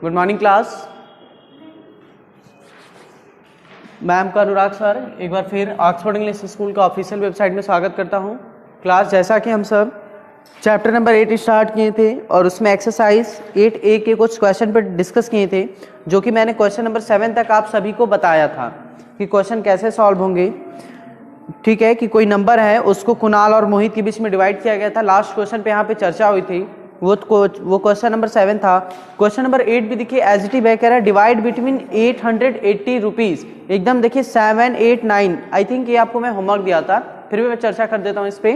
Good morning class. मैं आपका अनुराग sir एक बार फिर ऑक्सफोर्ड इंग्लिश स्कूल का ऑफिशियल वेबसाइट में स्वागत करता हूं। क्लास जैसा कि हम सब चैप्टर नंबर 8 स्टार्ट किए थे और उसमें एक्सरसाइज 8A के कुछ क्वेश्चन पर डिस्कस किए थे, जो कि मैंने क्वेश्चन नंबर 7 तक आप सभी को बताया था कि क्वेश्चन कैसे सॉल्व होंगे। ठीक है, कि कोई नंबर है उसको कुणाल और मोहित के बीच में डिवाइड किया गया था। लास्ट क्वेश्चन पे यहाँ पे चर्चा हुई थी, वो क्वेश्चन नंबर 7 था। क्वेश्चन नंबर 8 भी देखिए एज इट इज बैक कह रहा है, डिवाइड बिटवीन 880 रुपीज। एकदम देखिए 7, 8, 9, आई थिंक ये आपको मैं होमवर्क दिया था, फिर भी मैं चर्चा कर देता हूँ इस पे।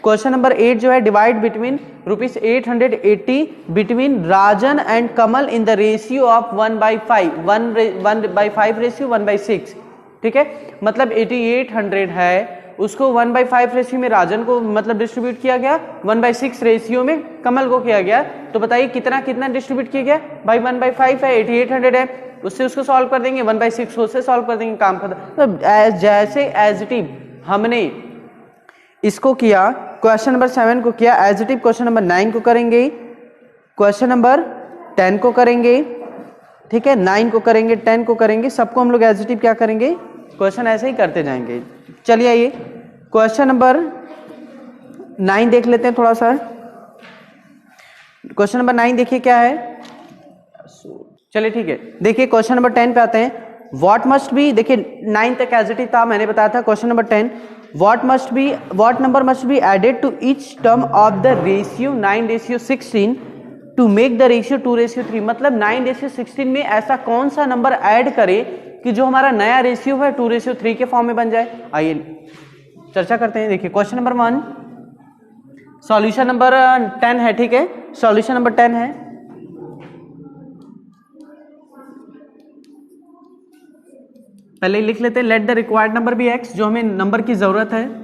क्वेश्चन नंबर 8 जो है, divide between rupees 880 between Rajan and Kamal in the ratio of 1/5, 1/5 ratio 1/6। ठीक है, मतलब 8800 है, उसको 1/5 रेशियो में राजन को मतलब डिस्ट्रीब्यूट किया गया, 1/6 रेशियो में कमल को किया गया। तो बताइए कितना कितना डिस्ट्रीब्यूट किया गया भाई? 1/5 है, 8800 है, उससे उसको सॉल्व कर देंगे, 1/6 उससे सॉल्व कर देंगे, काम खत्म। तो जैसे एज इट इज हमने इसको किया, क्वेश्चन नंबर 7 को किया, as it is question number 9 को करेंगे, क्वेश्चन नंबर 10 को करेंगे। ठीक है, 9 को करेंगे, 10 को करेंगे, सबको हम लोग एज इट इज क्या करेंगे, क्वेश्चन ऐसे ही करते जाएंगे। चलिए आइए क्वेश्चन नंबर 9 देख लेते हैं थोड़ा सा। क्वेश्चन नंबर 9 देखिए क्या है। चलिए ठीक है, देखिए क्वेश्चन नंबर 10 पे आते हैं। व्हाट मस्ट बी, देखिए 9 तक एज इट इज था, मैंने बताया था। Question number 10, what number must be added to each term of the ratio 9:16 to make the ratio 2:3। मतलब 9:16 में ऐसा कौन सा नंबर ऐड करे कि जो हमारा नया रेशियो है 2:3 के फॉर्म में बन जाए। आइए चर्चा करते हैं। देखिए क्वेश्चन नंबर 1, सॉल्यूशन नंबर 10 है। ठीक है, सॉल्यूशन नंबर 10 है। पहले लिख लेते हैं, let the required number be x, जो हमें नंबर की जरूरत है।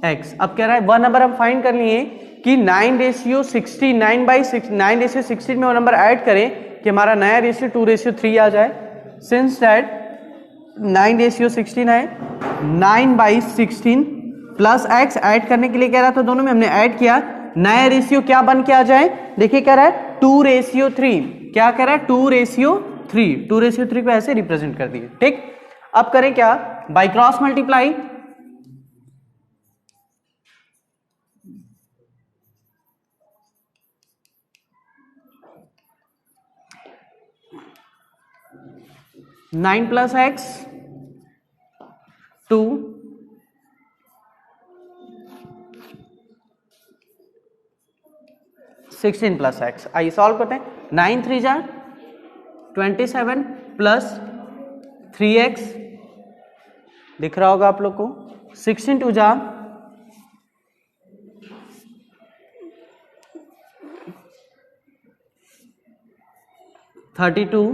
x। अब कह रहा है वह नंबर हम फाइंड कर लिए कि 9:16, 9/16 में वो नंबर ऐड करें कि हमारा नया रेशियो 2:3 आ जाए। सिंस दैट 9:16 है, 9/16 प्लस x ऐड करने के लिए कह रहा था, दोनों में हमने ऐड किया, नया रेशियो क्या बन के आ जाए। देखिए कह रहा है 2:3। क्या कह रहा है? 2:3। 2:3 को ऐसे रिप्रेजेंट कर दिए। ठीक, अब करें क्या, by cross multiply. Nine plus x 2, 16 plus x. आइए सॉल्व करते हैं। 9 3 जा 27 प्लस 3x दिख रहा होगा आप लोग को। 16 2 जा 32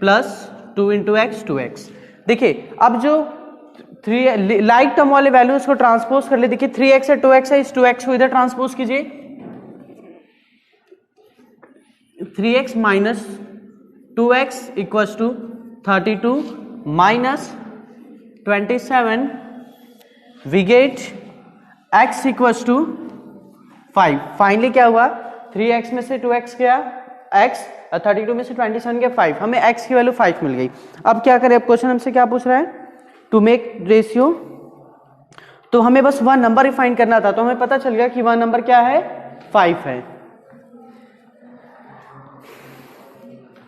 प्लस 2 इंटू एक्स 2x। देखिए अब जो 3 लाइक टर्म वाले वैल्यूज को ट्रांसपोज कर ले। देखिए 3x है, 2x है, इस 2x को इधर ट्रांसपोज कीजिए। 3x minus 2x equals to 32 minus 27, we get x equals to 5। Finally क्या हुआ, 3x में से 2x गया x, 32 में से 27 गया 5, हमें x की वैल्यू 5 मिल गई। अब क्या करें, अब क्वेश्चन हमसे क्या पूछ रहा है, टू मेक रेशियो। तो हमें बस वह नंबर ही फाइंड करना था, तो हमें पता चल गया कि वह नंबर क्या है, 5 है।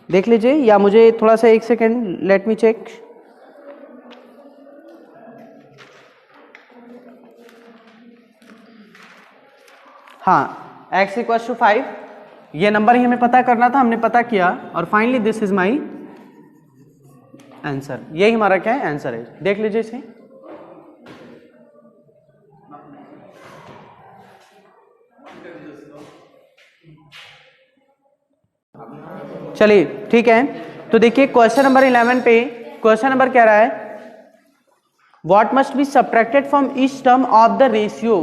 देख लीजिए, या मुझे थोड़ा सा 1 सेकेंड, लेट मी चेक। हाँ, x इक्वल टू 5, ये नंबर ही हमें पता करना था, हमने पता किया और finally this is my answer. यही हमारा क्या है, आंसर है। देख लीजिए इसे। चलिए ठीक है, तो देखिए क्वेश्चन नंबर 11 पे क्वेश्चन नंबर कह रहा है, what must be subtracted from each term of the ratio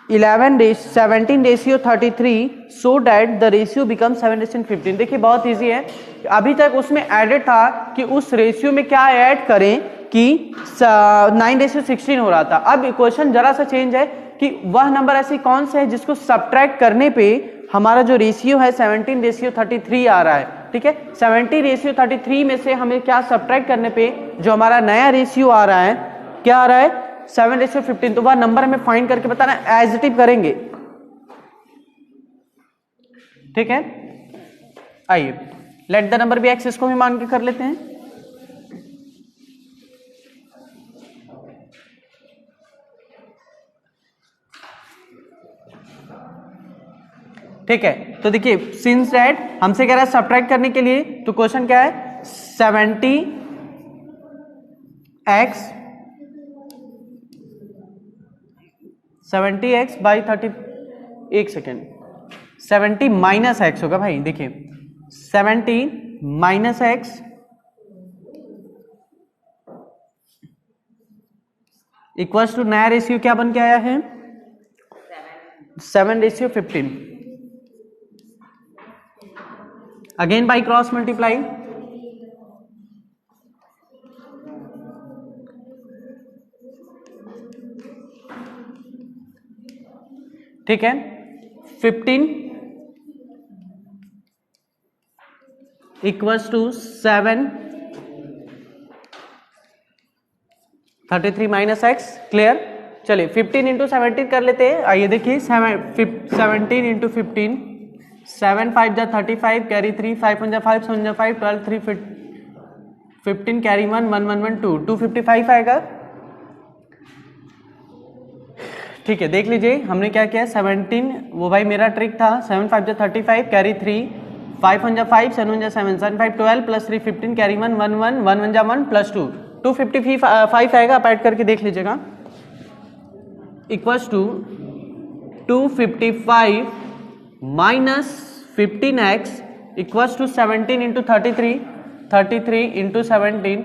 17:33 so that the ratio become 7:15। देखिए बहुत इजी है, अभी तक उसमें एडेड था कि उस रेशियो में क्या ऐड करें कि 9:16 हो रहा था। अब इक्वेशन जरा सा चेंज है कि वह नंबर ऐसी कौन से है जिसको सब्ट्रैक्ट करने पे हमारा जो रेशियो है 17:33 आ रहा है। ठीक है, 17:33 में से हमें क्या सब्ट्रैक्ट करने पे जो हमारा नया रेशियो आ रहा है, क्या आ रहा है 7:15। तो वह नंबर हमें फाइंड करके बताना, एज इट इज करेंगे। ठीक है, आइए let the number be X, इसको भी मान के कर लेते हैं। ठीक है, तो देखिए सिंस दैट हमसे कह रहा है सब्ट्रैक्ट करने के लिए, तो क्वेश्चन क्या है 70x बाई 30, एक सेकेंड, 70 माइनस एक्स होगा भाई। देखिए 70 माइनस एक्स इक्वल्स टू नया रेशियो क्या बन के आया है 7:15। अगेन बाई क्रॉस मल्टीप्लाई, ठीक है 15 equals to 7:33 minus X. Clear, चलिए 15 इंटू 17 कर लेते हैं। आइए देखिए 17 इंटू 15, 7 5 जा 35, कैरी 3, 5 1 जा 5, 7 जा 5, 12 3 15, कैरी 1 1 1 1 2, 255 आएगा। ठीक है, देख लीजिए हमने क्या किया 17, वो भाई मेरा ट्रिक था, 7 5 जा 35, कैरी 3, 5 1 जा 5, 7 1 जा 7, 7 5 12 प्लस 3 15, कैरी 1 1 1 1 1 जा 1 प्लस 2, 255 आएगा। आप ऐड करके देख लीजिएगा, equals to 255 minus 15x equals to 17 into 33, 33 into 17,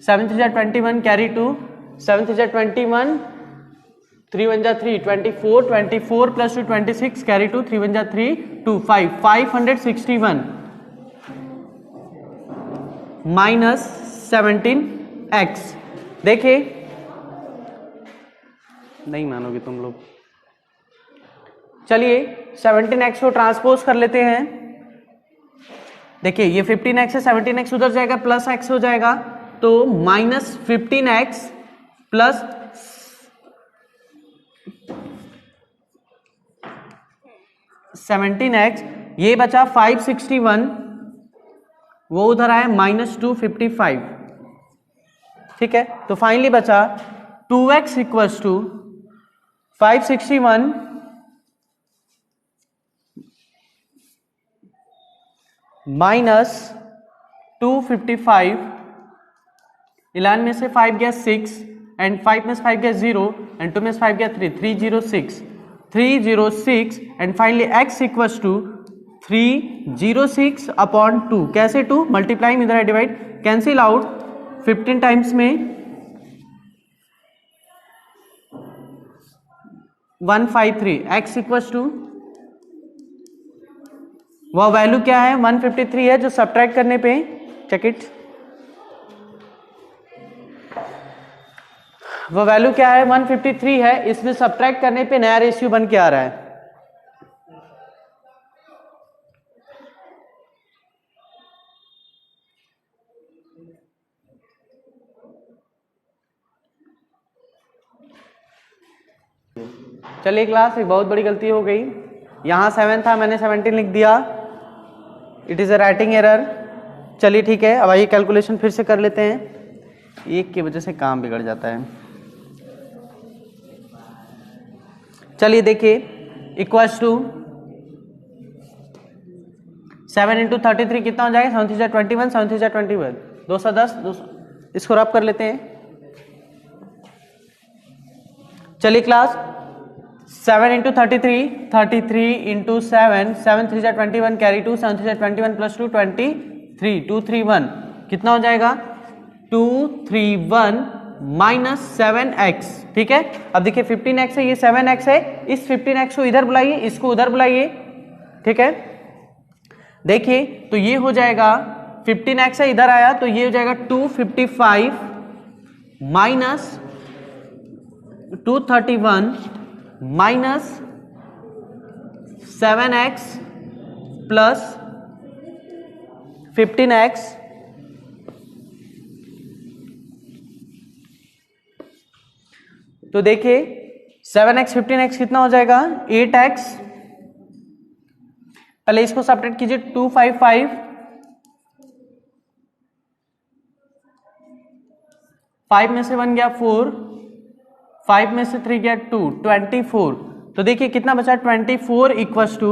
7 3 जा 21, कैरी 2, 7 3 जा 21, 3 1 जा 3, 24, 24 प्लस 2 26, कैरी 2, 3 1 जा 3, 2 5, 561 माइनस 17x। देखिए नहीं मानोगे तुम लोग, चलिए 17x को ट्रांसपोज कर लेते हैं। देखिए ये 15x है, 17x उधर जाएगा, प्लस x हो जाएगा, तो माइनस 15x प्लस 17x, ये बचा 561, वो उधर आया माइनस 255। ठीक है, तो फाइनली बचा 2x इक्वल्स टू 561 माइनस 255। 11 में से 5 गया 6, एंड 5 में से 5 गया 0, एंड 2 में से 5 गया 3, 306 and finally x equals to 306 upon 2। कैसे 2? मल्टीप्लाइंग, इधर है डिवाइड, कैंसिल आउट 15 टाइम्स में 153। x इक्वल्स टू वह वैल्यू क्या है 153 है, जो सब्ट्रैक्ट करने पे, चेक इट, वो वैल्यू क्या है 153 है, इसमें सब्ट्रैक्ट करने पे नया रेशियो बन के आ रहा है। चलिए क्लास, एक बहुत बड़ी गलती हो गई, यहां 7 था, मैंने 17 लिख दिया, it is a writing error. चलिए ठीक है, अब आइए कैलकुलेशन फिर से कर लेते हैं, एक की वजह से काम बिगड़ जाता है। चलिए देखिए, इक्वल्स टू 7 इंटू 33 कितना हो जाएगा 7 3 जा 21, 7 3 जा 21, 210, 200, इसको रब कर लेते हैं। चलिए क्लास 7 इंटू 33, 33 इंटू 7, 7 3 जा 21, कैरी 2, 7 3 जा 21 प्लस 2 23, 231 कितना हो जाएगा 231 माइनस 7x, ठीक है। अब देखिए 15x है, ये 7x है, इस 15x को इधर बुलाइए, इसको उधर बुलाइए, ठीक है। देखिए तो ये हो जाएगा 15x है, इधर आया तो ये हो जाएगा 255 minus 231 minus 7x plus 15x, तो देखिए 7x 15x कितना हो जाएगा 8x, पहले इसको सब्ट्रैक्ट कीजिए 255 5 में से 1 गया 4, 5 में से 3 गया 2, 24। तो देखिए कितना बचा 24 इक्वल्स टू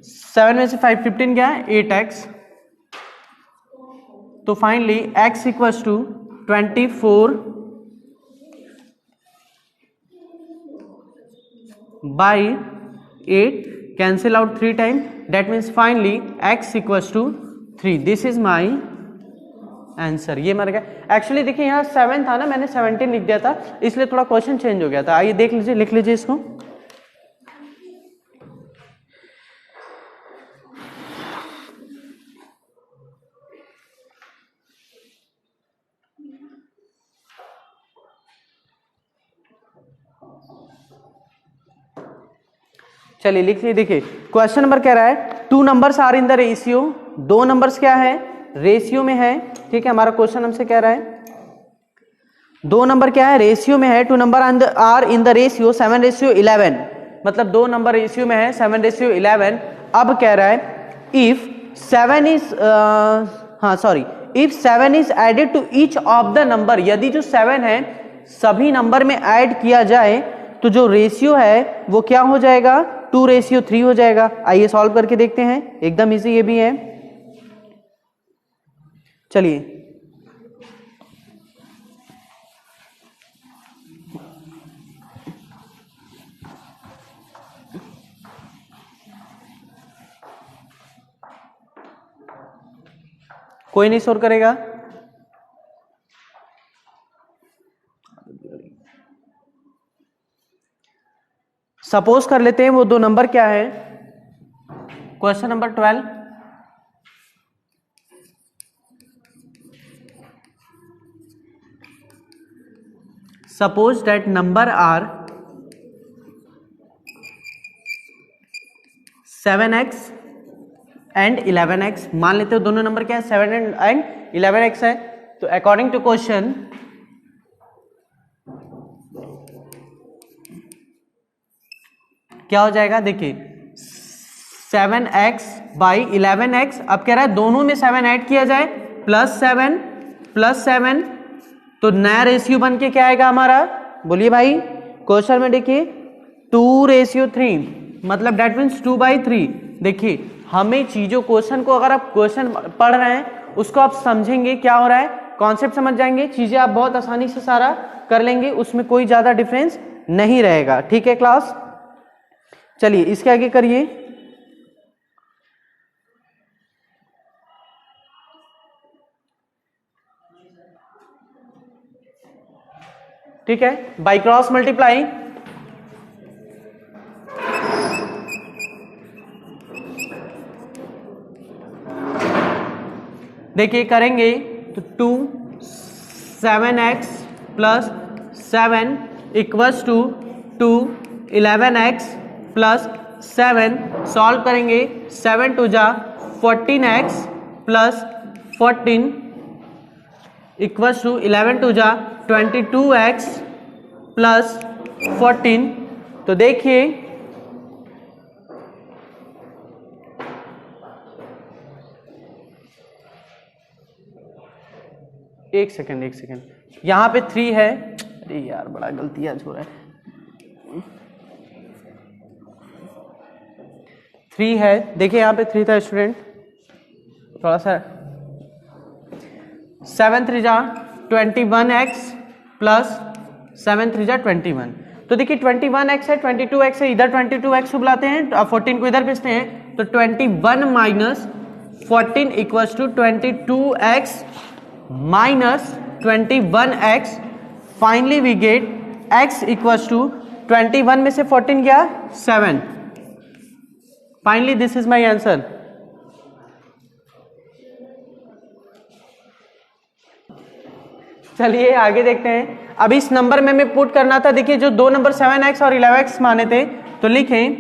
7 में से 5 15 गया 8x, तो finally x equals to 24 by 8, cancel out 3 time, that means finally x equals to 3। This is my answer. ये मर गया। एक्चुअली देखिए यहाँ 7 था ना, मैंने 17 लिख दिया था, इसलिए थोड़ा क्वेश्चन चेंज हो गया था। आइए देख लीजिए, लिख लीजिए इसको। चलिए लिख लीजिए। देखिए क्वेश्चन नंबर कह रहा है 2 numbers are in the ratio, 2 नंबर्स क्या है रेशियो में है, ठीक है। हमारा क्वेश्चन हमसे कह रहा है 2 नंबर क्या है रेशियो में है, 2 number are in the ratio 7:11, मतलब 2 नंबर रेशियो में है 7:11। अब कह रहा है if 7 is if 7 is added to each of the number, यदि जो 7 है सभी नंबर में ऐड किया जाए तो जो रेशियो है वो क्या हो जाएगा 2:3 हो जाएगा। आइए सॉल्व करके देखते हैं, एकदम इजी ये भी है। चलिए कोई नहीं सोल्व करेगा, सपोज कर लेते हैं वो 2 नंबर क्या है। Question number 12, suppose that number are 7x and 11x। मान लेते हो दोनों नंबर क्या है 7 एंड 11x है। तो अकॉर्डिंग टू क्वेश्चन क्या हो जाएगा, देखिए 7x बाई 11x। अब कह रहा है दोनों में 7 ऐड किया जाए प्लस 7, तो नया रेशियो बन के क्या आएगा हमारा, बोलिए भाई। क्वेश्चन में देखिए 2:3, मतलब डेट मीन्स 2/3। देखिए हमें चीजों क्वेश्चन को, अगर आप क्वेश्चन पढ़ रहे हैं उसको आप समझेंगे क्या हो रहा है, कॉन्सेप्ट समझ जाएंगे, चीजें आप बहुत आसानी से सारा कर लेंगे, उसमें कोई ज्यादा डिफरेंस नहीं रहेगा, ठीक है क्लास। चलिए इसके आगे करिए। ठीक है, बाई क्रॉस मल्टीप्लाई, देखिए करेंगे तो 2 7x plus 7 equals to 2 11x plus 7। Solve करेंगे 7 2 जा 14x प्लस 14 इक्वल्स टू 11 2 जा 22x प्लस 14। तो देखिए एक सेकेंड यहाँ पे 3 है, अरे यार बड़ा गलती आज हो रहा है। 3 है, देखिए यहाँ पे 3 था स्टूडेंट, थोड़ा सा 7 3 जा 21x प्लस 7 3 जा 21। तो देखिए 21x है 22x है, इधर 22x को बुलाते हैं, 14 को इधर भेजते हैं, तो 21 minus 14 equals to 22x minus 21x finally we get x equals to 21 में से 14 गया 7. Finally this is my answer. चलिए आगे देखते हैं. अब इस नंबर में हमें पुट करना था. देखिए जो दो नंबर 7x और 11x माने थे, तो लिखें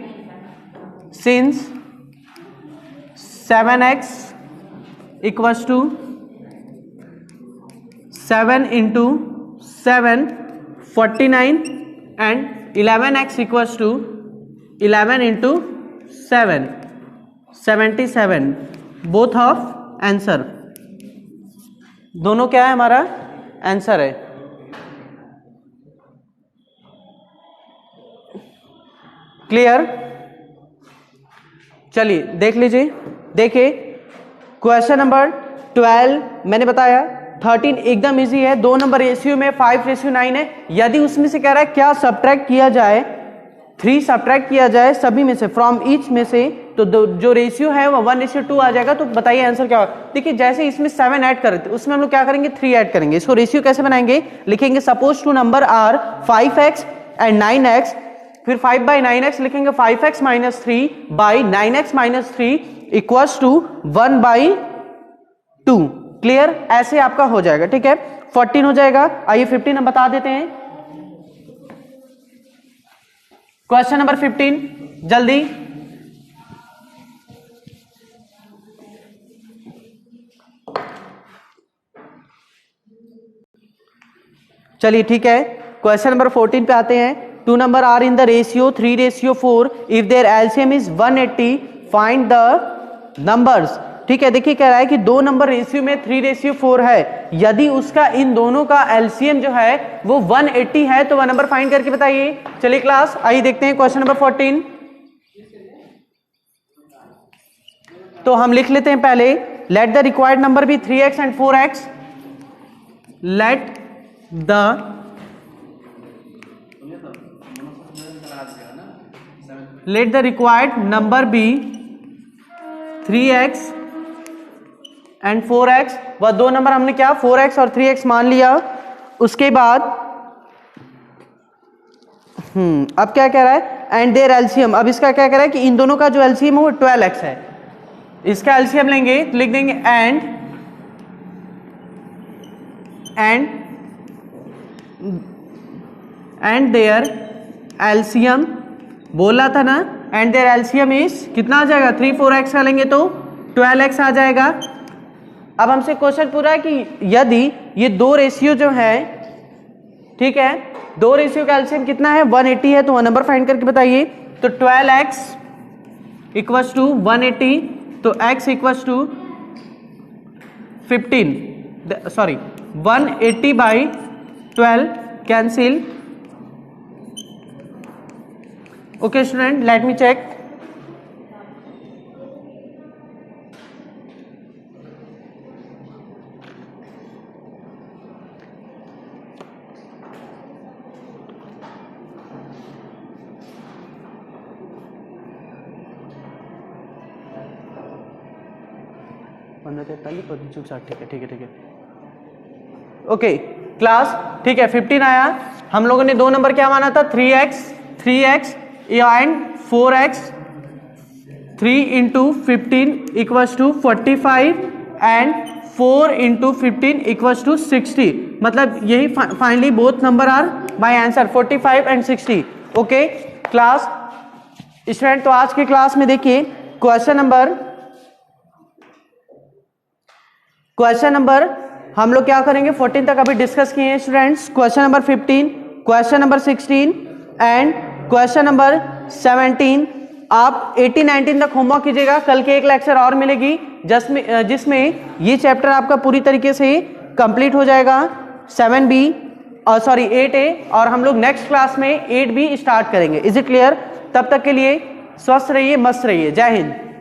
since 7x equals to 7 into 7 49 and 11x equals to 11 into 7 77. Both of answer. दोनों क्या है हमारा आंसर है. क्लियर. चलिए देख लीजिए. देखिए क्वेश्चन नंबर 12 मैंने बताया 13 एकदम इजी है. दो नंबर रेशियो में 5:9 है. यदि उसमें से कह रहा है क्या सब्ट्रैक्ट किया जाए, 3 सब्ट्रैक्ट किया जाए सभी में से, फ्रॉम ईच में से, तो जो रेशियो है वो 1:2 आ जाएगा. तो बताइए आंसर क्या होगा. देखिए जैसे इसमें 7 ऐड कर रहे थे, उसमें हम लोग क्या करेंगे 3 ऐड करेंगे. इसको रेशियो कैसे बनाएंगे, लिखेंगे suppose two number are 5x and 9x, फिर 5/9x लिखेंगे 5x - 3 by 9x - 3 equals to 1/2. Clear. ऐसे आपका हो जाएगा. ठीक है 14 हो जाएगा. आइए 15 हम बता देते हैं. क्वेश्चन नंबर 15 जल्दी. चलिए ठीक है क्वेश्चन नंबर 14 पे आते हैं. 2 number are in the ratio 3:4. If their LCM is 180 find the numbers. ठीक है देखिए कह रहा है कि दो नंबर रेशियो में 3:4 है. यदि उसका इन दोनों का एलसीएम जो है वो 180 है तो वह नंबर फाइंड करके बताइए. चलिए क्लास आइए देखते हैं क्वेश्चन नंबर 14. तो हम लिख लेते हैं पहले let the required number be 3x and 4x. Let the required number be 3x and 4x. वह दो नंबर हमने क्या 4x और 3x मान लिया. उसके बाद अब क्या कह रहा है एंड देयर एलसीएम. अब इसका क्या कह रहा है कि इन दोनों का जो एलसीएम है वो 12x है. इसका एलसीएम लेंगे तो लिख देंगे एंड देयर एलसीएम. बोला था ना एंड देयर एलसीएम इज कितना आ जाएगा 3 4x का लेंगे तो 12x आ जाएगा. अब हमसे क्वेश्चन पूरा है कि यदि ये दो रेशियो जो है, ठीक है, दो रेशियो का एलसीएम कितना है 180 है, तो वह नंबर फाइंड करके बताइए. तो 12x इक्वल्स टू 180, तो x equals to 15 sorry 180/12 cancel. Okay student let me check. ठीक है ओके क्लास. ठीक है 15 आया. हम लोगों ने दो नंबर क्या माना था 3x and 4x. 3 into 15 equals to 45 and 4 into 15 equals to 60. मतलब यही finally both number are my answer 45 and 60. Okay class student. तो आज की क्लास में देखिए क्वेश्चन नंबर हम लोग क्या करेंगे 14 तक अभी डिस्कस किए हैं students. Question number 15, question number 16 and question number 17. आप 18 19 तक होमवर्क कीजिएगा. कल के एक लेक्चर और मिलेगी जिसमें ये चैप्टर आपका पूरी तरीके से कंप्लीट हो जाएगा 7B और सॉरी 8A, और हम लोग नेक्स्ट क्लास में 8B स्टार्ट करेंगे. Is it clear. तब तक के लिए स्वस्थ रहिए, मस्त रहिए. जय हिंद.